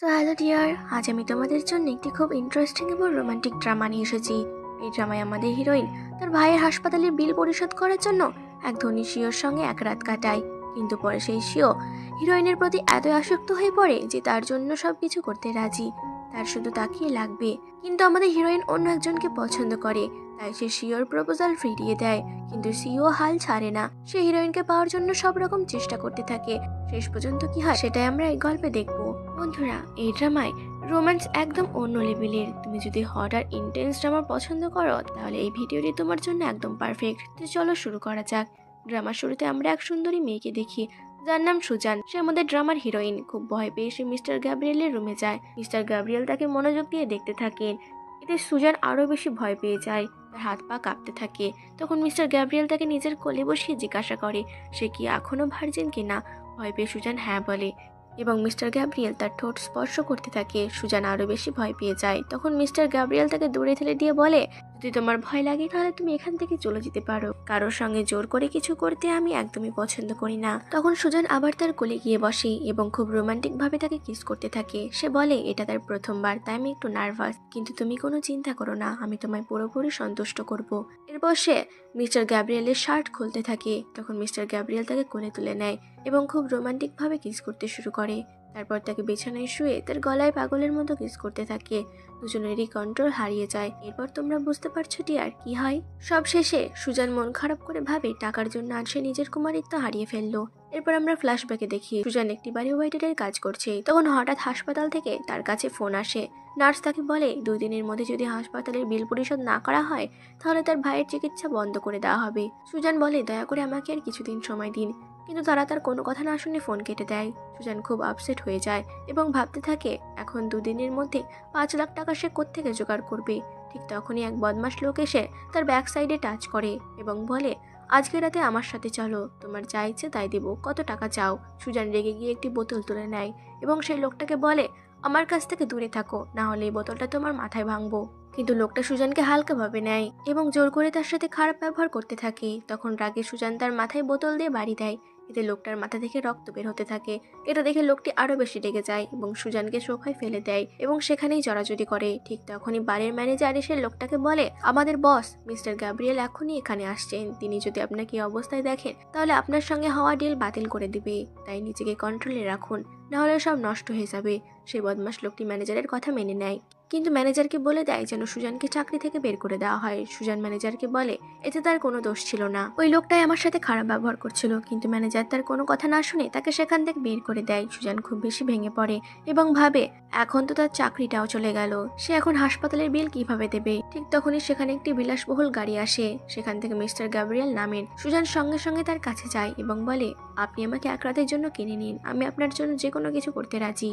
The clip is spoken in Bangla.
সো হ্যালো ডিয়ার, আজ আমি তোমাদের জন্য একটি খুব ইন্টারেস্টিং এবং রোমান্টিক ড্রামা নিয়ে এসেছি। এই ড্রামায় আমাদের হিরোইন তার ভাইয়ের হাসপাতালের বিল পরিশোধ করার জন্য এক ধনী শিওর সঙ্গে এক রাত কাটায়। কিন্তু পরে সেই শিও হিরোইনের প্রতি এত আসক্ত হয়ে পড়ে যে তার জন্য সবকিছু করতে রাজি, তার শুধু তাকিয়ে লাগবে। কিন্তু আমাদের হিরোইন অন্য একজনকে পছন্দ করে, তাই সে শিওর প্রপোজাল ফিরিয়ে দেয়। কিন্তু সিও হাল ছাড়ে না, সে হিরোইনকে পাওয়ার জন্য সব রকম চেষ্টা করতে থাকে। শেষ পর্যন্ত কি হয় সেটাই আমরা এই গল্পে দেখবো। বন্ধুরা, এই ড্রামায় রোম্যান্স একদম অন্য লেভেলের। তুমি যদি হট আর ইন্টেন্স ড্রামা পছন্দ করো তাহলে এই ভিডিওটি তোমার জন্য একদম পারফেক্ট। তো চলো শুরু করা যাক। ড্রামার শুরুতে আমরা এক সুন্দরী মেয়েকে দেখি, যার নাম সুজান। সে আমাদের ড্রামার হিরোইন। খুব ভয় পেয়ে সে মিস্টার গ্যাব্রিয়েলের রুমে যায়। মিস্টার গ্যাব্রিয়েল তাকে মনোযোগ দিয়ে দেখতে থাকেন। এতে সুজান আরো বেশি ভয় পেয়ে যায়, তার হাত পা কাঁপতে থাকে। তখন মিস্টার গ্যাব্রিয়েল তাকে নিজের কোলে বসিয়ে জিজ্ঞাসা করে সে কি এখনো ভার্জিন কিনা। ভয় পেয়ে সুজান হ্যাঁ বলে এবং মিস্টার গ্যাব্রিয়েল তার ঠোঁট স্পর্শ করতে থাকে। সুজান আরো বেশি ভয় পেয়ে যায়। তখন মিস্টার গ্যাব্রিয়েল তাকে দূরে ঠেলে দিয়ে বলে, যদি তোমার ভয় লাগে তাহলে তুমি এখান থেকে চলে যেতে পারো। কারোর সঙ্গে জোর করে কিছু করতে আমি একদমই পছন্দ করি না। তখন সুজান আবার তার কোলে গিয়ে বসে এবং খুব রোমান্টিক ভাবে তাকে কিস করতে থাকে। সে বলে এটা তার প্রথমবার, তাই আমি একটু নার্ভাস, কিন্তু তুমি কোনো চিন্তা করো না, আমি তোমায় পুরোপুরি সন্তুষ্ট করব। এরপর সে মিস্টার গ্যাব্রিয়েলের শার্ট খুলতে থাকে। তখন মিস্টার গ্যাব্রিয়েল তাকে কোলে তুলে নেয় এবং খুব রোমান্টিক ভাবে কিস করতে শুরু করে। তারপর তাকে বিছানায় শুয়ে তার গলায় পাগলের মতো কিস করতে থাকে। দুজনেরই কন্ট্রোল হারিয়ে যায়। এরপর তোমরা বুঝতে পারছো ডিয়ার কি হয়। সব শেষে সুজান মন খারাপ করে ভাবে টাকার জন্য আজ সে নিজের কুমারিত্ব হারিয়ে ফেললো। এরপর আমরা ফ্ল্যাশব্যাকে দেখি সুজান একটি বাড়ি ওয়েটারের কাজ করছে। তখন হঠাৎ হাসপাতাল থেকে তার কাছে ফোন আসে। নার্স তাকে বলে 2 দিনের মধ্যে যদি হাসপাতালের বিল পরিশোধ না করা হয় তাহলে তার ভাইয়ের চিকিৎসা বন্ধ করে দেওয়া হবে। সুজান বলে দয়া করে আমাকে আর কিছুদিন সময় দিন, কিন্তু তারা তার কোনো কথা না শুনে ফোন কেটে দেয়। সুজান খুব আপসেট হয়ে যায় এবং ভাবতে থাকে এখন 2 দিনের মধ্যে 5 লাখ টাকা সে কোত্থেকে জোগাড় করবে। ঠিক তখনই এক বদমাশ লোক এসে তার ব্যাক সাইডে টাচ করে এবং বলে আজকে রাতে আমার সাথে চলো, তোমার যা ইচ্ছে তাই দেবো, কত টাকা চাও। সুজান রেগে গিয়ে একটি বোতল তুলে নেয় এবং সেই লোকটাকে বলে আমার কাছ থেকে দূরে থাকো, না হলে এই বোতলটা তোমার মাথায় ভাঙবো। কিন্তু লোকটা সুজানকে হালকাভাবে নেয় এবং জোর করে তার সাথে খারাপ ব্যবহার করতে থাকে। তখন রাগে সুজান তার মাথায় বোতল দিয়ে বাড়ি দেয়। এতে লোকটার মাথা থেকে রক্ত বের হতে থাকে। এটা দেখে লোকটি আরো বেশি রেগে যায় এবং সুজানকে সোফায় ফেলে দেয় এবং সেখানেই জড়াজড়ি করে। ঠিক তখনই বারের ম্যানেজার এসে লোকটাকে বলে আমাদের বস মিস্টার গ্যাব্রিয়েল এখনই এখানে আসছেন, তিনি যদি আপনাকে এই অবস্থায় দেখেন তাহলে আপনার সঙ্গে হওয়া ডিল বাতিল করে দিবে, তাই নিজেকে কন্ট্রোলে রাখুন, নাহলে সব নষ্ট হয়ে যাবে। সেই বদমাশ লোকটি ম্যানেজারের কথা মেনে নেয়, কিন্তু ম্যানেজারকে বলে দেয় যেন সুজানকে চাকরি থেকে বের করে দেওয়া হয়। সুজান ম্যানেজারকে বলে এতে তার কোনো দোষ ছিল না, ওই লোকটাই আমার সাথে খারাপ ব্যবহার করছিল। কিন্তু ম্যানেজার তার কোনো কথা না শুনে তাকে সেখান থেকে বের করে দেয়। সুজান খুব বেশি ভেঙে পড়ে এবং ভাবে এখন তো তার চাকরিটাও চলে গেল, সে এখন হাসপাতালের বিল কিভাবে দেবে। ঠিক তখনই সেখানে একটি বিলাসবহুল গাড়ি আসে। সেখান থেকে মিস্টার গ্যাব্রিয়েল নামেন। সুজান সঙ্গে সঙ্গে তার কাছে যায় এবং বলে আপনি আমাকে এক রাতের জন্য কিনে নিন, আমি আপনার জন্য যে কোনো কিছু করতে রাজি।